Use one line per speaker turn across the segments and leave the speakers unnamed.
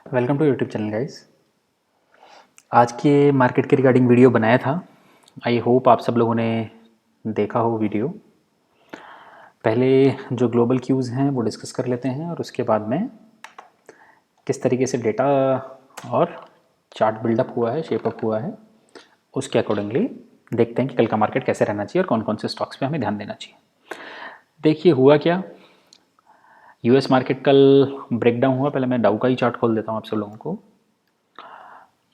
Welcome to YouTube channel guys. आज के market के रिगार्डिंग वीडियो बनाया था। आई होप आप सब लोगों ने देखा हो वीडियो। पहले जो ग्लोबल क्यूज़ हैं वो डिस्कस कर लेते हैं और उसके बाद में किस तरीके से डेटा और चार्ट बिल्डअप हुआ है, शेपअप हुआ है, उसके अकॉर्डिंगली देखते हैं कि कल का मार्केट कैसे रहना चाहिए और कौन कौन से स्टॉक्स पे हमें ध्यान देना चाहिए। देखिए हुआ क्या, यूएस मार्केट कल ब्रेकडाउन हुआ। पहले मैं डाउ का ही चार्ट खोल देता हूँ आप सब लोगों को।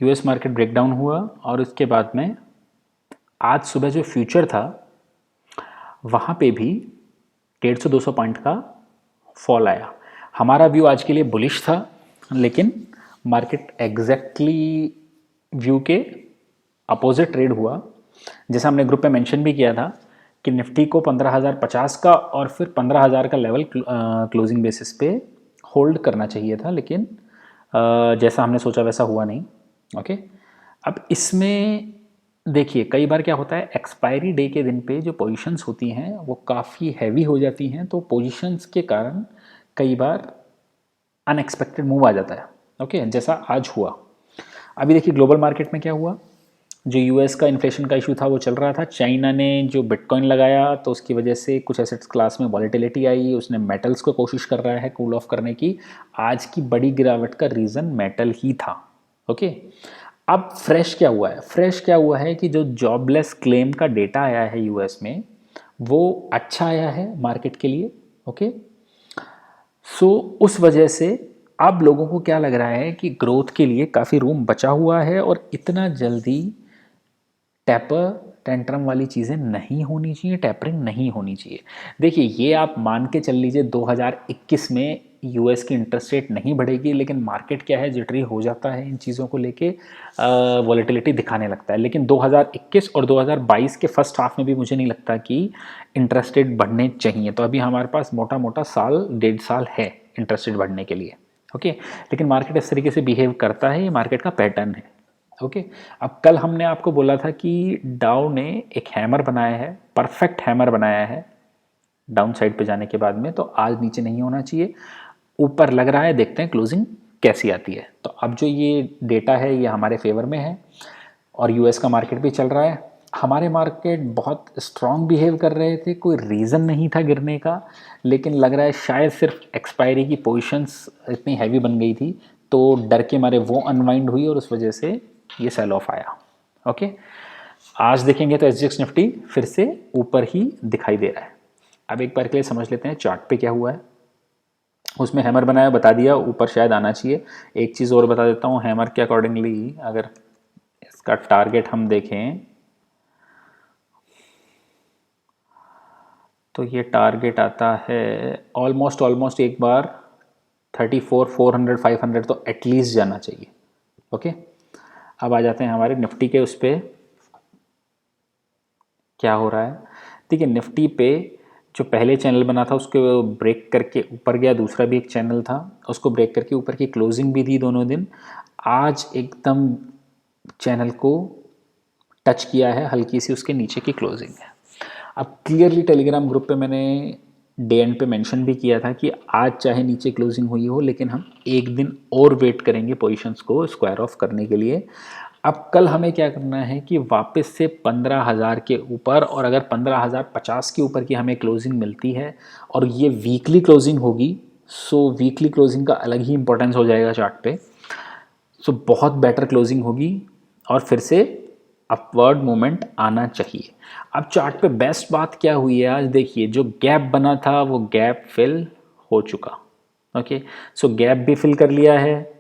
यूएस मार्केट ब्रेकडाउन हुआ और उसके बाद में आज सुबह जो फ्यूचर था वहाँ पे भी 150-200 पॉइंट का फॉल आया। हमारा व्यू आज के लिए बुलिश था, लेकिन मार्केट एग्जैक्टली व्यू के अपोजिट ट्रेड हुआ। जैसा हमने ग्रुप पे मेंशन भी किया था कि निफ्टी को 15,050 का और फिर 15,000 का लेवल क्लोजिंग बेसिस पे होल्ड करना चाहिए था, लेकिन जैसा हमने सोचा वैसा हुआ नहीं। ओके, अब इसमें देखिए कई बार क्या होता है, एक्सपायरी डे के दिन पे जो पोजीशंस होती हैं वो काफ़ी हैवी हो जाती हैं, तो पोजीशंस के कारण कई बार अनएक्सपेक्टेड मूव आ जाता है। ओके, जैसा आज हुआ। अभी देखिए ग्लोबल मार्केट में क्या हुआ, जो यूएस का इन्फ्लेशन का इशू था वो चल रहा था। चाइना ने जो बिटकॉइन लगाया तो उसकी वजह से कुछ एसेट्स क्लास में वॉलेटिलिटी आई। उसने मेटल्स को कोशिश कर रहा है कूल ऑफ करने की। आज की बड़ी गिरावट का रीज़न मेटल ही था। ओके, अब फ्रेश क्या हुआ है, फ्रेश क्या हुआ है कि जो जॉबलेस क्लेम का डेटा आया है यूएस में वो अच्छा आया है मार्केट के लिए। ओके, सो उस वजह से अब लोगों को क्या लग रहा है कि ग्रोथ के लिए काफ़ी रूम बचा हुआ है और इतना जल्दी टैपर टेंट्रम वाली चीज़ें नहीं होनी चाहिए, टैपरिंग नहीं होनी चाहिए। देखिए ये आप मान के चल लीजिए 2021 में यूएस की इंटरेस्ट रेट नहीं बढ़ेगी, लेकिन मार्केट क्या है जिटरी हो जाता है इन चीज़ों को लेके, वॉलेटिलिटी दिखाने लगता है। लेकिन 2021 और 2022 के फर्स्ट हाफ में भी मुझे नहीं लगता कि इंटरेस्ट रेट बढ़ने चाहिए। तो अभी हमारे पास मोटा मोटा साल 1.5 साल है इंटरेस्ट रेट बढ़ने के लिए। ओके, लेकिन मार्केट इस तरीके से बिहेव करता है, ये मार्केट का पैटर्न है। ओके, अब कल हमने आपको बोला था कि डाउ ने एक हैमर बनाया है, परफेक्ट हैमर बनाया है डाउन साइड पे जाने के बाद में, तो आज नीचे नहीं होना चाहिए, ऊपर लग रहा है। देखते हैं क्लोजिंग कैसी आती है। तो अब जो ये डेटा है ये हमारे फेवर में है और यूएस का मार्केट भी चल रहा है। हमारे मार्केट बहुत स्ट्रांग बिहेव कर रहे थे, कोई रीज़न नहीं था गिरने का, लेकिन लग रहा है शायद सिर्फ एक्सपायरी की पोजीशंस इतनी हैवी बन गई थी तो डर के मारे वो अनवाइंड हुई और उस वजह से ये सेल ऑफ आया। ओके, आज देखेंगे तो एसजीएक्स निफ्टी फिर से ऊपर ही दिखाई दे रहा है। अब एक बार के लिए समझ लेते हैं चार्ट पे क्या हुआ है। उसमें हैमर बनाया, बता दिया, ऊपर शायद आना चाहिए। एक चीज़ और बता देता हूँ, हैमर के अकॉर्डिंगली अगर इसका टारगेट हम देखें तो ये टारगेट आता है ऑलमोस्ट एक बार 34, 400, 500 तो एटलीस्ट जाना चाहिए। ओके, अब आ जाते हैं हमारे निफ्टी के उस पर क्या हो रहा है। देखिए निफ्टी पे जो पहले चैनल बना था उसको ब्रेक करके ऊपर गया, दूसरा भी एक चैनल था उसको ब्रेक करके ऊपर की क्लोजिंग भी दी दोनों दिन। आज एकदम चैनल को टच किया है, हल्की सी उसके नीचे की क्लोजिंग है। अब क्लियरली टेलीग्राम ग्रुप पे मैंने डे एंड पे मेंशन भी किया था कि आज चाहे नीचे क्लोजिंग हुई हो लेकिन हम एक दिन और वेट करेंगे पोजीशंस को स्क्वायर ऑफ करने के लिए। अब कल हमें क्या करना है कि वापस से 15,000 के ऊपर, और अगर 15,050 के ऊपर की हमें क्लोजिंग मिलती है और ये वीकली क्लोजिंग होगी, सो वीकली क्लोजिंग का अलग ही इंपॉर्टेंस हो जाएगा चार्ट पे। सो बहुत बेटर क्लोजिंग होगी और फिर से अपवर्ड मूवमेंट आना चाहिए। अब चार्ट पे बेस्ट बात क्या हुई है आज, देखिए जो गैप बना था वो गैप फिल हो चुका। ओके, सो गैप भी फिल कर लिया है।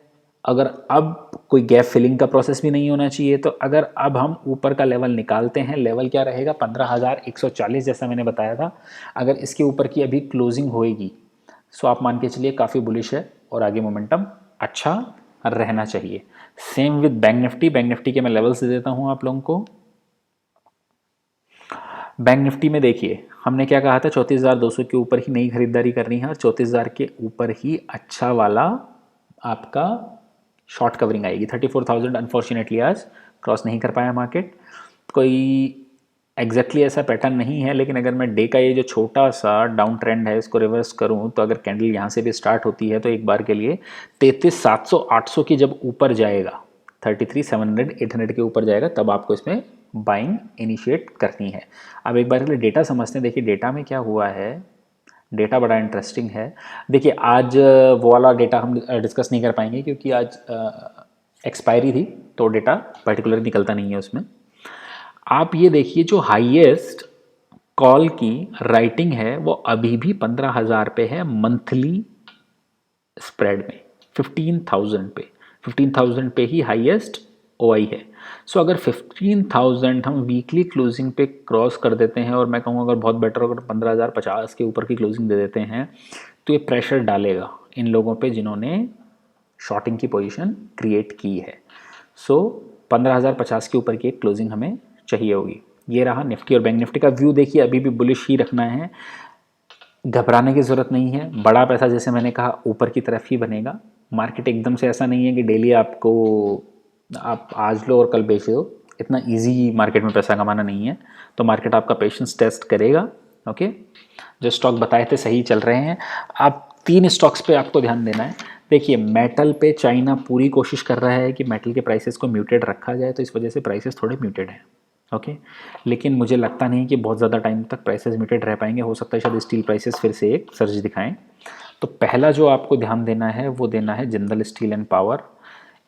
अगर अब कोई गैप फिलिंग का प्रोसेस भी नहीं होना चाहिए, तो अगर अब हम ऊपर का लेवल निकालते हैं, लेवल क्या रहेगा 15,140 जैसा मैंने बताया था। अगर इसके ऊपर की अभी क्लोजिंग होएगी सो आप मान के चलिए काफ़ी बुलिश है और आगे मोमेंटम अच्छा रहना चाहिए। Same with bank Nifty. Bank Nifty के मैं लेवल्स दे देता हूं आप लोगों को। बैंक निफ्टी में देखिए हमने क्या कहा था, 34,200 के ऊपर ही नई खरीदारी करनी है और 34,000 के ऊपर ही अच्छा वाला आपका शॉर्ट कवरिंग आएगी। 34,000 अनफॉर्चुनेटली आज क्रॉस नहीं कर पाया मार्केट। कोई एग्जैक्टली ऐसा पैटर्न नहीं है, लेकिन अगर मैं डे का ये जो छोटा सा डाउन ट्रेंड है इसको रिवर्स करूं तो अगर कैंडल यहाँ से भी स्टार्ट होती है तो एक बार के लिए 33,700 800 की जब ऊपर जाएगा, 33,700 800 के ऊपर जाएगा, तब आपको इसमें बाइंग इनिशिएट करनी है। अब एक बार के लिए डेटा समझते हैं। देखिए डेटा में क्या हुआ है, डेटा बड़ा इंटरेस्टिंग है। देखिए आज वो वाला डेटा हम डिस्कस नहीं कर पाएंगे क्योंकि आज एक्सपायरी थी, तो डेटा पर्टिकुलर निकलता नहीं है उसमें। आप ये देखिए जो हाईएस्ट कॉल की राइटिंग है वो अभी भी 15,000 पे है मंथली स्प्रेड में, 15,000 पे, 15,000 पे ही हाईएस्ट ओआई है। सो अगर 15,000 हम वीकली क्लोजिंग पे क्रॉस कर देते हैं, और मैं कहूँगा अगर बहुत बेटर अगर 15,050 के ऊपर की क्लोजिंग दे देते हैं, तो ये प्रेशर डालेगा इन लोगों पे जिन्होंने शॉर्टिंग की पोजीशन क्रिएट की है। सो 15,050 के ऊपर की एक क्लोजिंग हमें चाहिए होगी। ये रहा निफ्टी और बैंक निफ्टी का व्यू। देखिए अभी भी बुलिश ही रखना है, घबराने की ज़रूरत नहीं है। बड़ा पैसा जैसे मैंने कहा ऊपर की तरफ ही बनेगा। मार्केट एकदम से ऐसा नहीं है कि डेली आपको आप आज लो और कल बेच दो, इतना इजी मार्केट में पैसा कमाना नहीं है। तो मार्केट आपका पेशेंस टेस्ट करेगा। ओके, जो स्टॉक बताए थे सही चल रहे हैं। आप 3 स्टॉक्स पे आपको ध्यान देना है। देखिए मेटल पे चाइना पूरी कोशिश कर रहा है कि मेटल के प्राइसेस को म्यूटेड रखा जाए, तो इस वजह से प्राइसेस थोड़े म्यूटेड हैं। ओके, लेकिन मुझे लगता नहीं कि बहुत ज़्यादा टाइम तक प्राइसेस म्यूटेड रह पाएंगे। हो सकता है शायद स्टील प्राइसेस फिर से एक सर्ज दिखाएं। तो पहला जो आपको ध्यान देना है वो देना है जिंदल स्टील एंड पावर।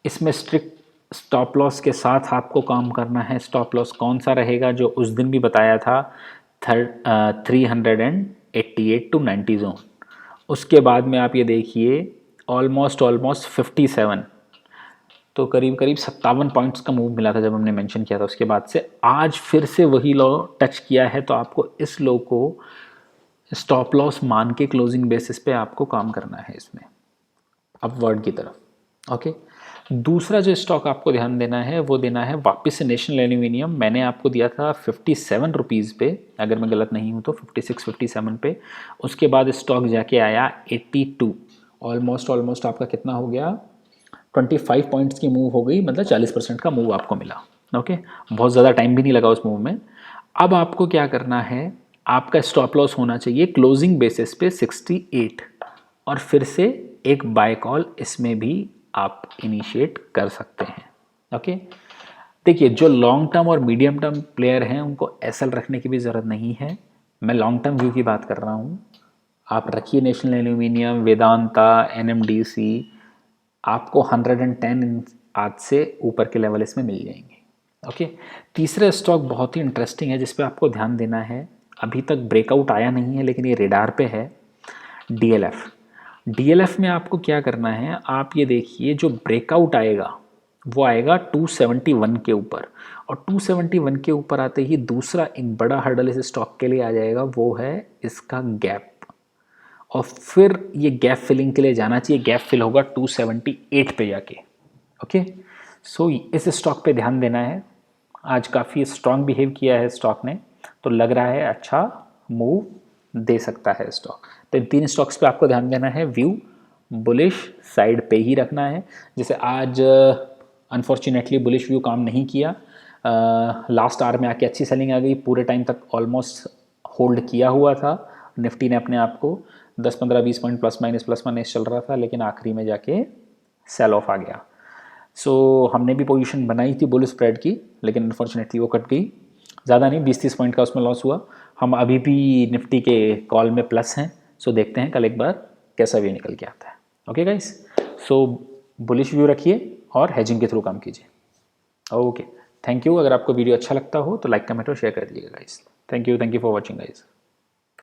इसमें स्ट्रिक्ट स्टॉप लॉस के साथ आपको काम करना है। स्टॉप लॉस कौन सा रहेगा, जो उस दिन भी बताया था 388 टू 90 जोन। उसके बाद में आप ये देखिए ऑलमोस्ट 57, तो करीब करीब 57 पॉइंट्स का मूव मिला था जब हमने मेंशन किया था। उसके बाद से आज फिर से वही लो टच किया है, तो आपको इस लो को स्टॉप लॉस मान के क्लोजिंग बेसिस पे आपको काम करना है इसमें अपवर्ड की तरफ। ओके, दूसरा जो स्टॉक आपको ध्यान देना है वो देना है वापस से नेशनल एल्यूमिनियम। मैंने आपको दिया था 57 रुपीज़ पे, अगर मैं गलत नहीं हूँ तो 56 57 पे। उसके बाद स्टॉक जाके आया 82। ऑलमोस्ट आपका कितना हो गया, 25 पॉइंट्स की मूव हो गई, मतलब 40% का मूव आपको मिला। ओके, बहुत ज़्यादा टाइम भी नहीं लगा उस मूव में। अब आपको क्या करना है, आपका स्टॉप लॉस होना चाहिए क्लोजिंग बेसिस पे 68, और फिर से एक बाय कॉल इसमें भी आप इनिशिएट कर सकते हैं। ओके, देखिए जो लॉन्ग टर्म और मीडियम टर्म प्लेयर हैं उनको एसएल रखने की भी ज़रूरत नहीं है। मैं लॉन्ग टर्म व्यू की बात कर रहा हूँ। आप रखिए नेशनल एल्यूमिनियम, वेदांता, एनएमडीसी, आपको 110 आज से ऊपर के लेवल इसमें मिल जाएंगे। ओके, तीसरा स्टॉक बहुत ही इंटरेस्टिंग है जिस पे आपको ध्यान देना है। अभी तक ब्रेकआउट आया नहीं है लेकिन ये रेडार पे है, डीएलएफ। डीएलएफ में आपको क्या करना है, आप ये देखिए जो ब्रेकआउट आएगा वो आएगा 271 के ऊपर, और 271 के ऊपर आते ही दूसरा एक बड़ा हर्डल इस स्टॉक के लिए आ जाएगा, वो है इसका गैप। और फिर ये गैप फिलिंग के लिए जाना चाहिए। गैप फिल होगा 278 पे जाके। ओके, सो इस स्टॉक पे ध्यान देना है। आज काफ़ी स्ट्रांग बिहेव किया है स्टॉक ने, तो लग रहा है अच्छा मूव दे सकता है स्टॉक। तो इन 3 स्टॉक्स पे आपको ध्यान देना है। व्यू बुलिश साइड पे ही रखना है। जैसे आज अनफॉर्चुनेटली बुलिश व्यू काम नहीं किया, लास्ट आवर में आके अच्छी सेलिंग आ गई, पूरे टाइम तक ऑलमोस्ट होल्ड किया हुआ था निफ्टी ने अपने आप को। 10-15-20 पॉइंट प्लस माइनस चल रहा था, लेकिन आखिरी में जाके सेल ऑफ आ गया। सो हमने भी पोजीशन बनाई थी बुल स्प्रेड की, लेकिन अनफॉर्चुनेटली वो कट गई। ज़्यादा नहीं, 20-30 पॉइंट का उसमें लॉस हुआ। हम अभी भी निफ्टी के कॉल में प्लस हैं। सो देखते हैं कल एक बार कैसा व्यू निकल के आता है। ओके गाइस, सो बुलिश व्यू रखिए और हेजिंग के थ्रू काम कीजिए। Okay, thank you. अगर आपको वीडियो अच्छा लगता हो तो लाइक कमेंट और शेयर कर दीजिएगा guys. Thank you for watching guys.